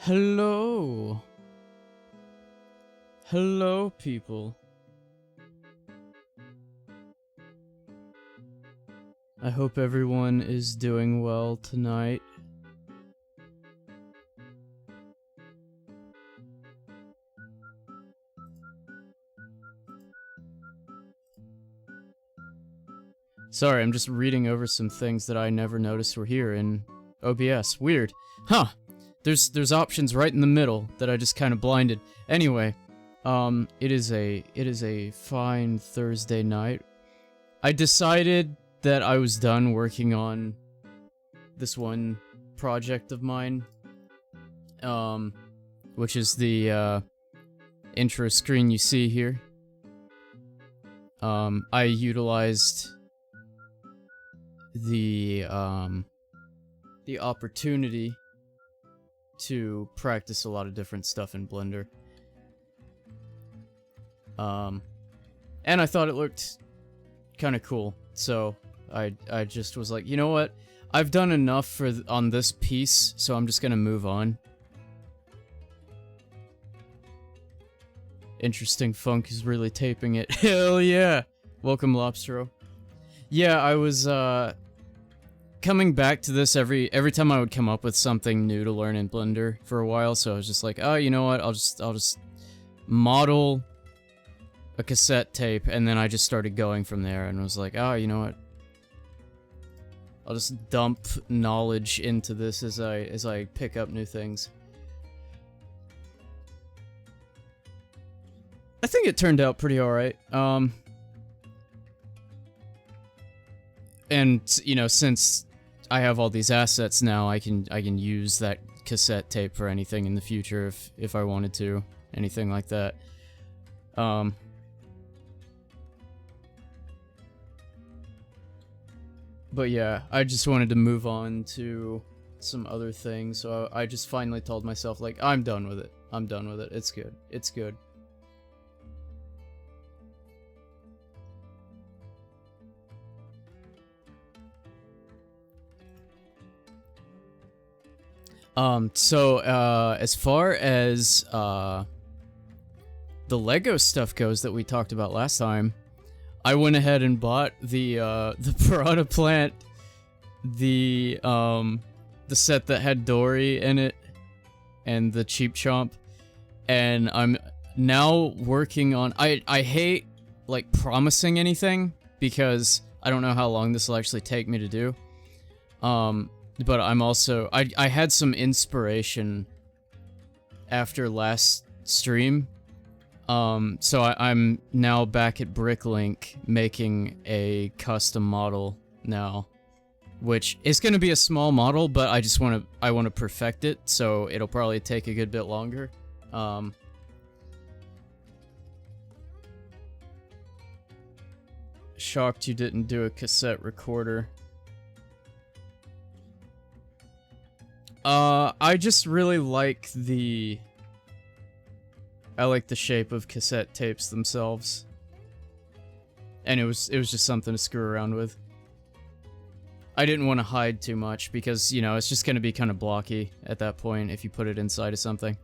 Hello. Hello, people. I hope everyone is doing well tonight. Sorry, I'm just reading over some things that I never noticed were here in OBS. Weird. Huh. There's options right in the middle that I just kind of blinded. Anyway, it is a fine Thursday night. I decided that I was done working on this one project of mine, which is the intro screen you see here. I utilized the opportunity to practice a lot of different stuff in Blender. And I thought it looked kind of cool, so I just was like, you know what? I've done enough on this piece, so I'm just gonna move on. Interesting, Funk is really taping it. Hell yeah! Welcome, Lobstero. Yeah, I was coming back to this every time I would come up with something new to learn in Blender for a while, so I was just like, oh, you know what? I'll just model a cassette tape, and then I just started going from there, and was like, oh, you know what? I'll just dump knowledge into this as I pick up new things. I think it turned out pretty alright. And you know, since I have all these assets now, I can use that cassette tape for anything in the future if I wanted to, anything like that. But yeah, I just wanted to move on to some other things, so I just finally told myself, like, I'm done with it. I'm done with it. It's good. It's good. As far as, the Lego stuff goes that we talked about last time, I went ahead and bought the Piranha Plant, the set that had Dory in it, and the Cheap Chomp, and I'm now working on, I hate, like, promising anything, because I don't know how long this will actually take me to do, but I'm also, I had some inspiration after last stream, so I'm now back at Bricklink making a custom model now, which is going to be a small model, but I want to perfect it, so it'll probably take a good bit longer. Shocked you didn't do a cassette recorder. I just really like the shape of cassette tapes themselves. And it was just something to screw around with. I didn't want to hide too much because, you know, it's just going to be kind of blocky at that point if you put it inside of something.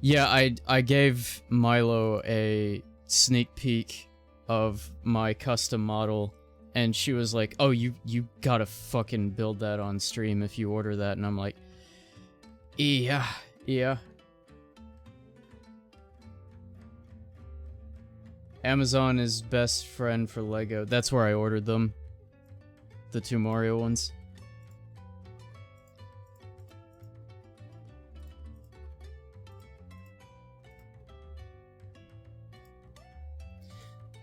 Yeah, I gave Milo a sneak peek of my custom model, and she was like, oh, you gotta fucking build that on stream if you order that, and I'm like, yeah. Amazon is best friend for Lego. That's where I ordered them. The 2 Mario ones.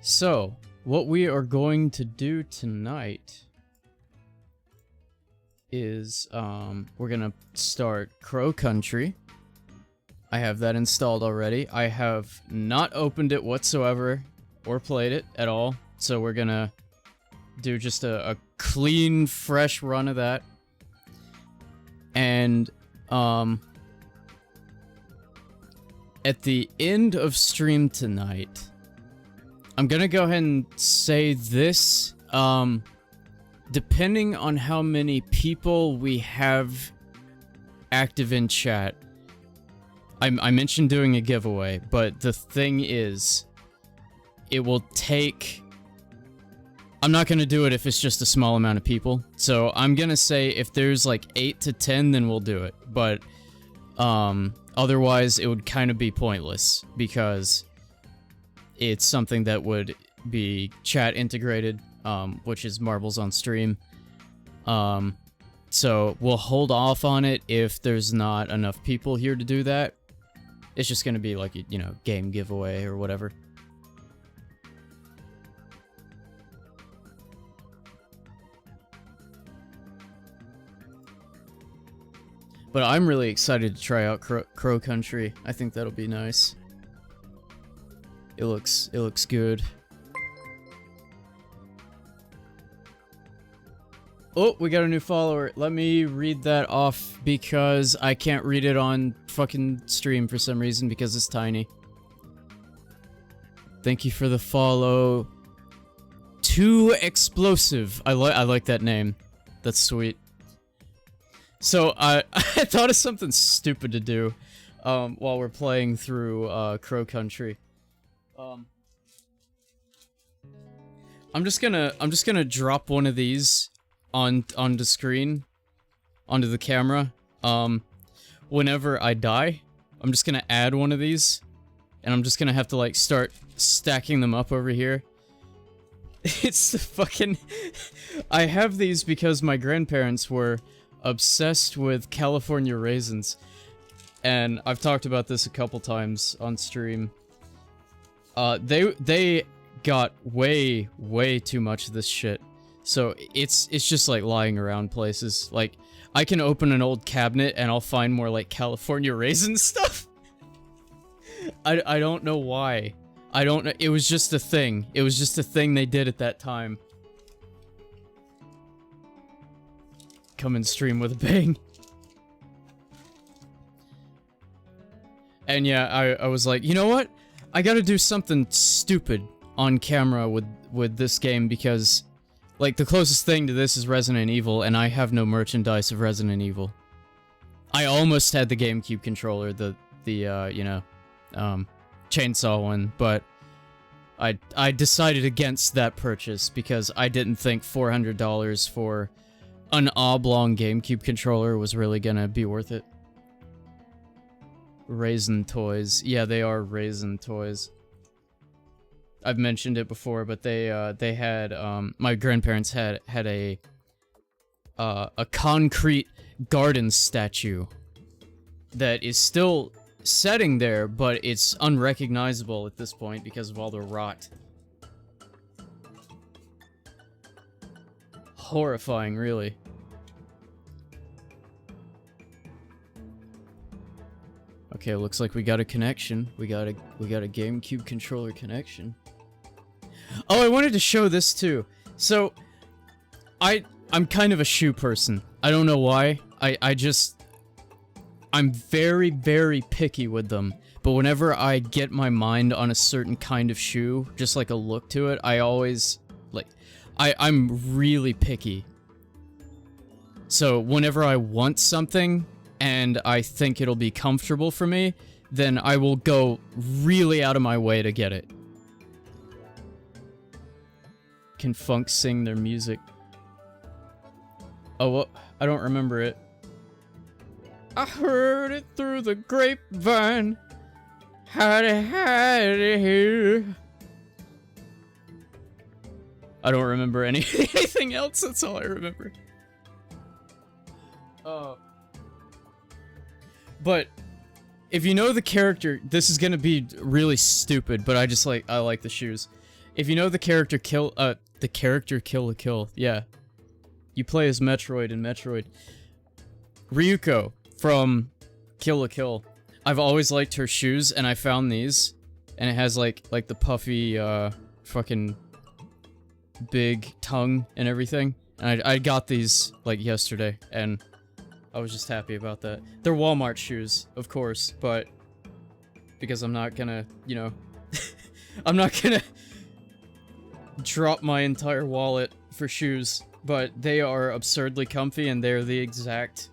So, what we are going to do tonight is, we're gonna start Crow Country. I have that installed already. I have not opened it whatsoever, or played it at all, so we're gonna do just a clean, fresh run of that. And, at the end of stream tonight, I'm gonna go ahead and say this, depending on how many people we have active in chat, I mentioned doing a giveaway, but the thing is, it will take... I'm not gonna do it if it's just a small amount of people, so I'm gonna say if there's like 8 to 10, then we'll do it, but otherwise it would kind of be pointless, because it's something that would be chat integrated, which is Marbles on Stream. So we'll hold off on it if there's not enough people here to do that. It's just gonna be like, you know, game giveaway or whatever. But I'm really excited to try out Crow Country. I think that'll be nice. It looks good. Oh, we got a new follower. Let me read that off because I can't read it on fucking stream for some reason because it's tiny. Thank you for the follow. Too Explosive. I like that name. That's sweet. So, I thought of something stupid to do, while we're playing through, Crow Country. I'm just gonna drop one of these on the screen, onto the camera, whenever I die. I'm just gonna add one of these, and I'm just gonna have to, like, start stacking them up over here. It's the fucking... I have these because my grandparents were obsessed with California raisins, and I've talked about this a couple times on stream. They got way too much of this shit, so it's just like lying around places. Like, I can open an old cabinet and I'll find more like California raisin stuff. I don't know why. I don't know. It was just a thing. It was just a thing they did at that time. Come and stream with a bang. And yeah, I was like, you know what? I gotta do something stupid on camera with this game because, like, the closest thing to this is Resident Evil, and I have no merchandise of Resident Evil. I almost had the GameCube controller, the you know, chainsaw one, but I decided against that purchase because I didn't think $400 for an oblong GameCube controller was really gonna be worth it. Raisin toys. Yeah, they are raisin toys. I've mentioned it before, but they had, my grandparents had a concrete garden statue that is still setting there, but it's unrecognizable at this point because of all the rot. Horrifying, really. Okay, looks like we got a connection. We got a GameCube controller connection. Oh, I wanted to show this too. So, I'm kind of a shoe person. I don't know why. I'm very, very picky with them. But whenever I get my mind on a certain kind of shoe, just like a look to it, I always, like, I'm really picky. So whenever I want something, and I think it'll be comfortable for me, then I will go really out of my way to get it. Can Funk sing their music? Oh, well, I don't remember it. I heard it through the grapevine. Howdy, howdy here. I don't remember anything else, that's all I remember. But if you know the character, this is gonna be really stupid, but I like the shoes. If you know the character Kill la Kill, yeah. You play as Metroid in Metroid. Ryuko from Kill la Kill. I've always liked her shoes, and I found these, and it has like the puffy, fucking big tongue and everything. And I got these like yesterday, and I was just happy about that. They're Walmart shoes, of course, but because I'm not gonna, you know, I'm not gonna drop my entire wallet for shoes, but they are absurdly comfy and they're the exact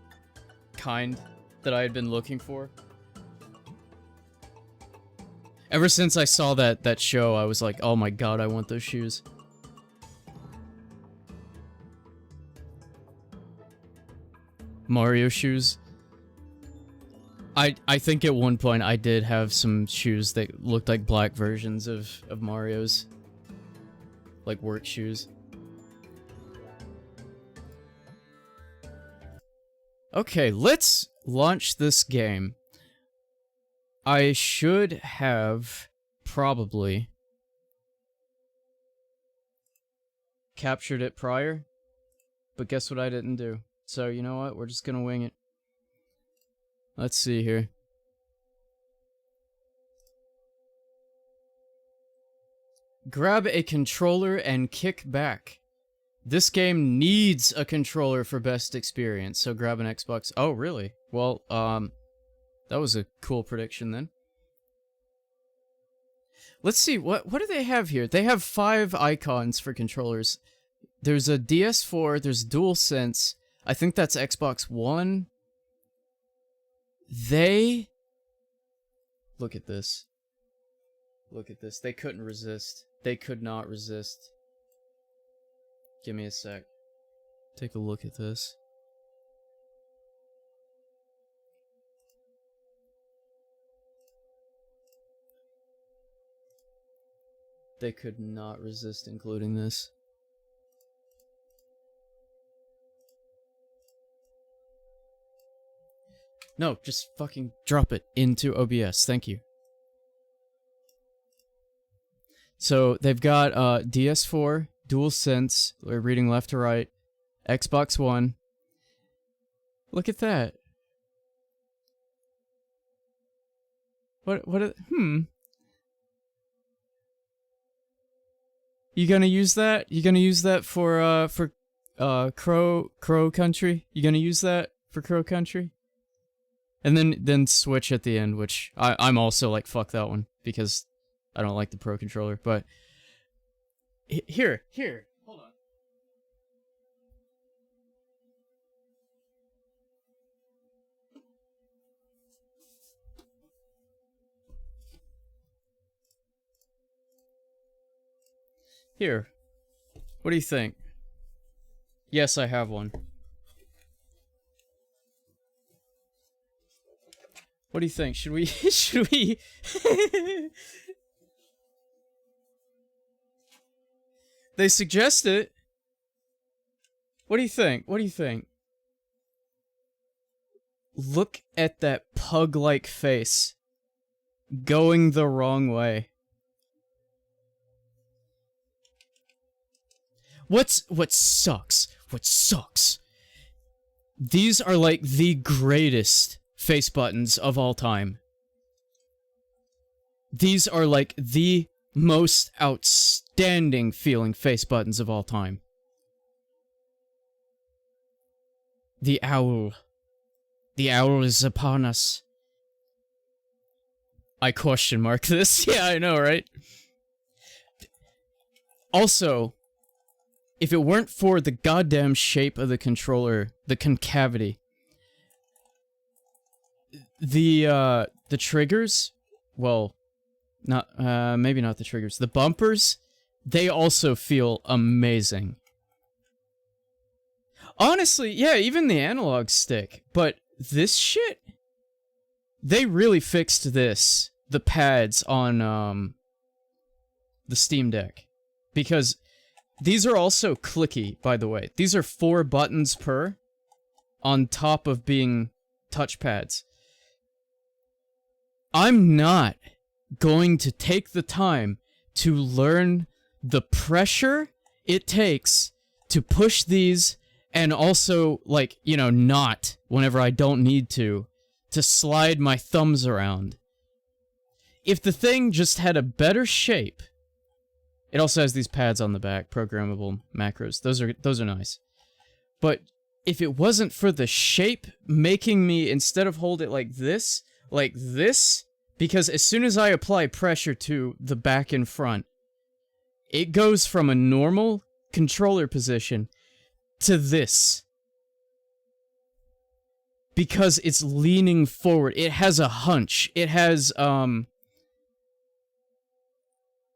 kind that I had been looking for. Ever since I saw that show, I was like, oh my god, I want those shoes. Mario shoes. I think at one point I did have some shoes that looked like black versions of Mario's. Like work shoes. Okay, let's launch this game. I should have probably captured it prior, but guess what I didn't do? So you know what? We're just gonna wing it. Let's see here. Grab a controller and kick back. This game needs a controller for best experience, so grab an Xbox. Oh, really? Well, that was a cool prediction then. Let's see, what do they have here? They have 5 icons for controllers. There's a DS4, there's DualSense. I think that's Xbox One. Look at this. Look at this. They couldn't resist. They could not resist. Give me a sec. Take a look at this. They could not resist including this. No, just fucking drop it into OBS. Thank you. So they've got DS4, DualSense, we're reading left to right, Xbox One. Look at that. You gonna use that? You gonna use that for Crow Country? You gonna use that for Crow Country? And then switch at the end, which I'm also like, fuck that one, because I don't like the Pro Controller, but... Here, hold on. Here. What do you think? Yes, I have one. What do you think? Should we... should we... They suggest it. What do you think? What do you think? Look at that pug-like face. Going the wrong way. What sucks? What sucks? These are like the greatest face buttons of all time. These are like the most outstanding feeling face buttons of all time. The owl. The owl is upon us. I question mark this. Yeah, I know, right? Also, if it weren't for the goddamn shape of the controller, the concavity, the triggers, well, not, maybe not the triggers, the bumpers, they also feel amazing. Honestly, yeah, even the analog stick, but this shit, they really fixed this, the pads on, the Steam Deck, because these are also clicky, by the way. These are 4 buttons per, on top of being touchpads. I'm not going to take the time to learn the pressure it takes to push these, and also, like, you know, not, whenever I don't need to slide my thumbs around. If the thing just had a better shape... It also has these pads on the back, programmable macros. Those are nice. But if it wasn't for the shape making me, instead of hold it like this, because as soon as I apply pressure to the back and front, it goes from a normal controller position to this. Because it's leaning forward. It has a hunch. It has, not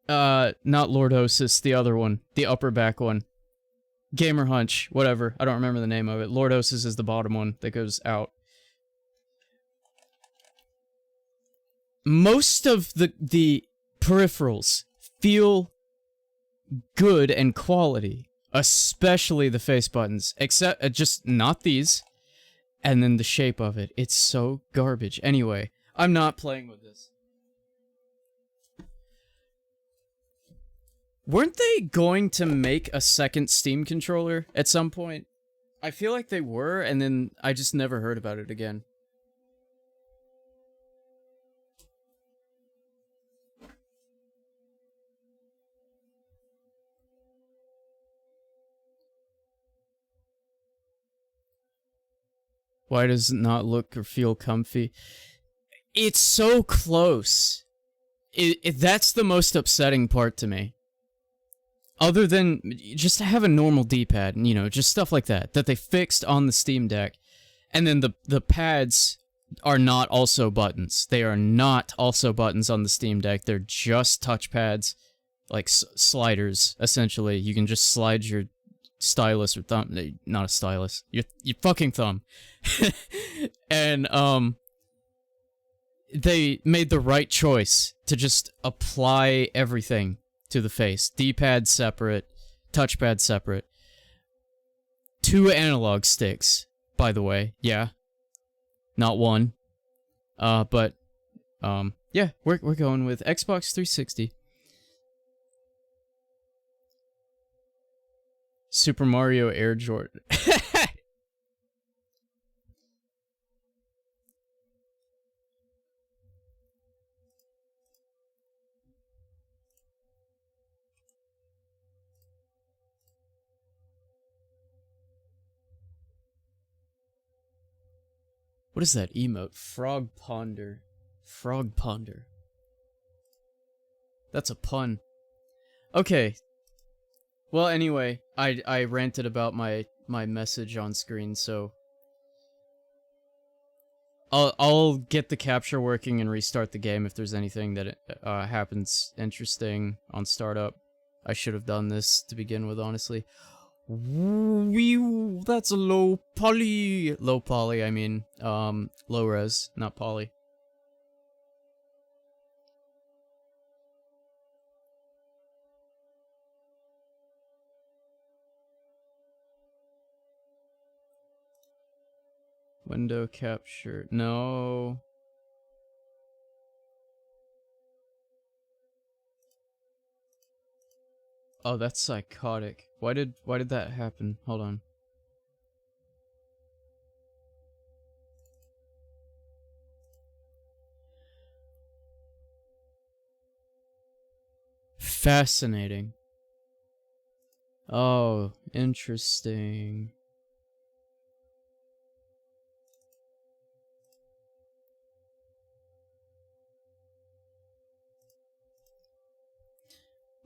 Lordosis, the other one. The upper back one. Gamer Hunch, whatever. I don't remember the name of it. Lordosis is the bottom one that goes out. Most of the peripherals feel good and quality. Especially the face buttons. Except, just not these. And then the shape of it. It's so garbage. Anyway, I'm not playing with this. Weren't they going to make a second Steam controller at some point? I feel like they were, and then I just never heard about it again. Why does it not look or feel comfy? It's so close. That's the most upsetting part to me. Other than just to have a normal D-pad, you know, just stuff like that they fixed on the Steam Deck. And then the pads are not also buttons. They are not also buttons on the Steam Deck. They're just touchpads, like sliders, essentially. You can just slide your stylus or thumb, not a stylus, your fucking thumb. And they made the right choice to just apply everything to the face. D-pad separate, touchpad separate. 2 analog sticks, by the way. Yeah, not one. But yeah, we're going with Xbox 360. Super Mario Air Jordan. What is that emote? Frog Ponder. Frog Ponder. That's a pun. Okay. Well, anyway, I ranted about my message on screen, so I'll get the capture working and restart the game if there's anything that happens interesting on startup. I should have done this to begin with, honestly. That's a low poly. Low poly, I mean, low res, not poly. Window capture, no. Oh, that's psychotic. Why did that happen? Hold on. Fascinating. Oh, interesting.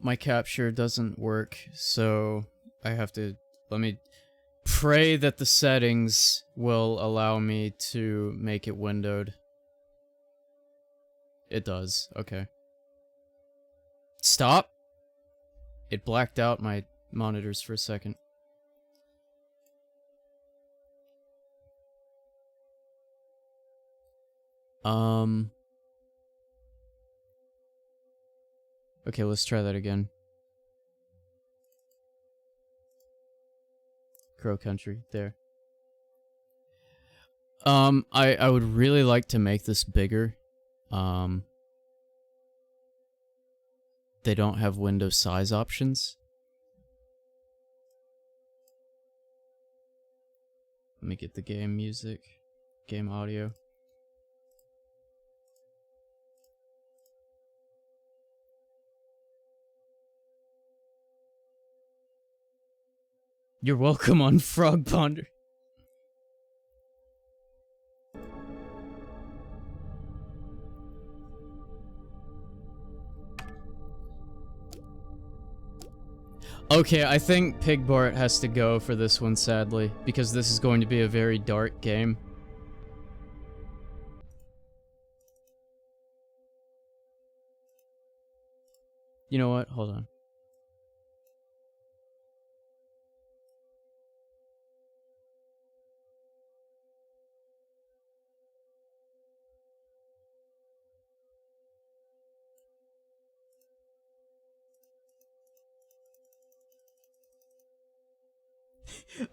My capture doesn't work, so I have to, let me pray that the settings will allow me to make it windowed. It does, okay. Stop! It blacked out my monitors for a second. Okay, let's try that again. Crow Country, there. I would really like to make this bigger. They don't have window size options. Let me get the game music, game audio. You're welcome on Frog Ponder. Okay, I think Pig Bart has to go for this one, sadly, because this is going to be a very dark game. You know what? Hold on.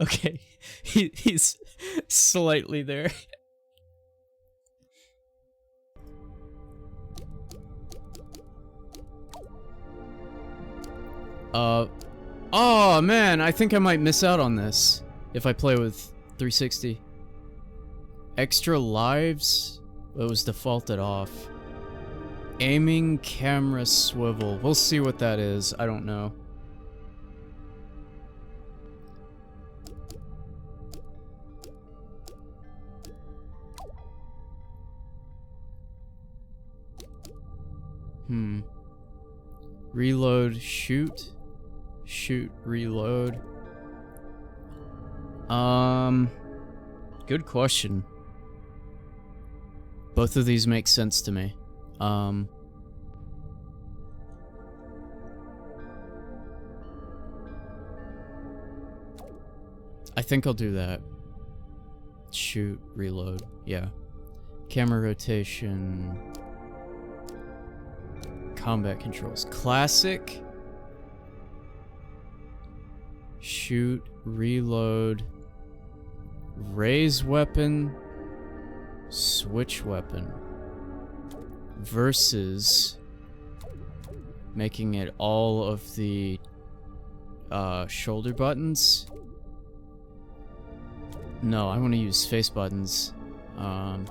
Okay, he's slightly there. Oh man, I think I might miss out on this if I play with 360. Extra lives? It was defaulted off. Aiming camera swivel. We'll see what that is. I don't know. Reload, shoot. Shoot, reload. Good question. Both of these make sense to me. I think I'll do that. Shoot, reload, yeah. Camera rotation. Combat controls. Classic. Shoot, reload. Raise weapon. Switch weapon. Versus making it all of the shoulder buttons. No, I want to use face buttons. I'll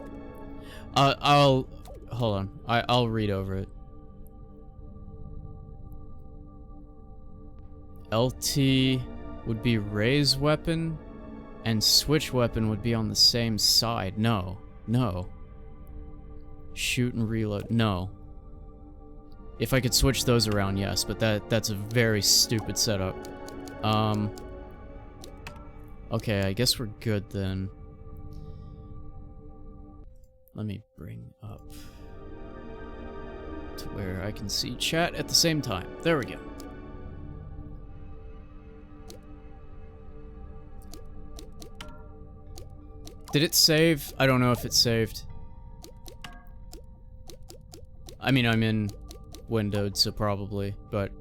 hold on. I'll read over it. LT would be raise weapon, and switch weapon would be on the same side. No. No. Shoot and reload. No. If I could switch those around, yes, but that's a very stupid setup. Okay, I guess we're good then. Let me bring up to where I can see chat at the same time. There we go. Did it save? I don't know if it saved. I mean, I'm in windowed, so probably, but...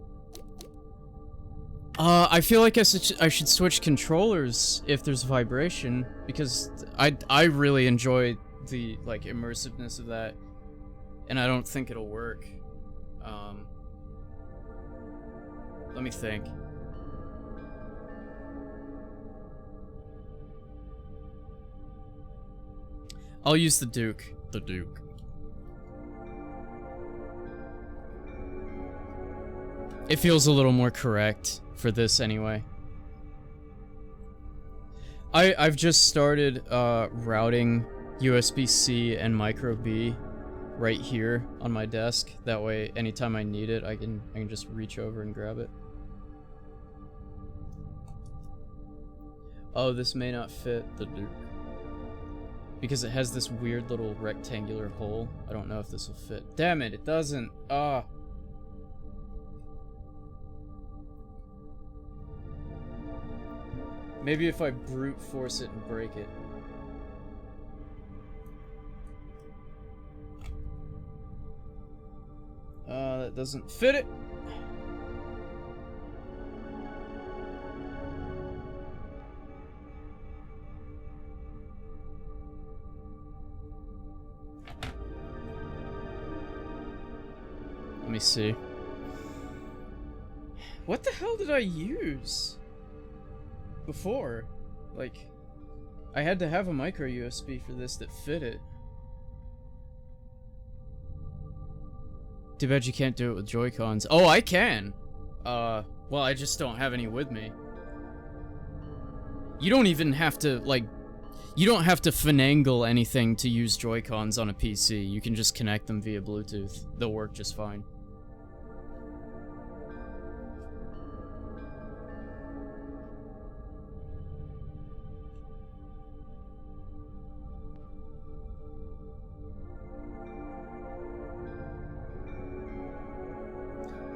I feel like I should switch controllers if there's vibration, because I really enjoy the, like, immersiveness of that, and I don't think it'll work. Let me think. I'll use the Duke. The Duke. It feels a little more correct for this anyway. I've just started routing USB-C and micro B right here on my desk. That way, anytime I need it, I can just reach over and grab it. Oh, this may not fit the Duke. Because it has this weird little rectangular hole. I don't know if this will fit. Damn it, it doesn't. Ah. Maybe if I brute force it and break it. That doesn't fit it. Let me see. What the hell did I use before? Like, I had to have a micro USB for this that fit it. Too bad you can't do it with Joy-Cons. Oh, I can! Well, I just don't have any with me. You don't even have to, like... You don't have to finagle anything to use Joy-Cons on a PC. You can just connect them via Bluetooth. They'll work just fine.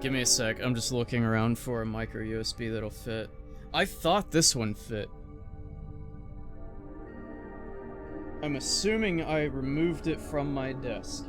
Give me a sec, I'm just looking around for a micro USB that'll fit. I thought this one fit. I'm assuming I removed it from my desk.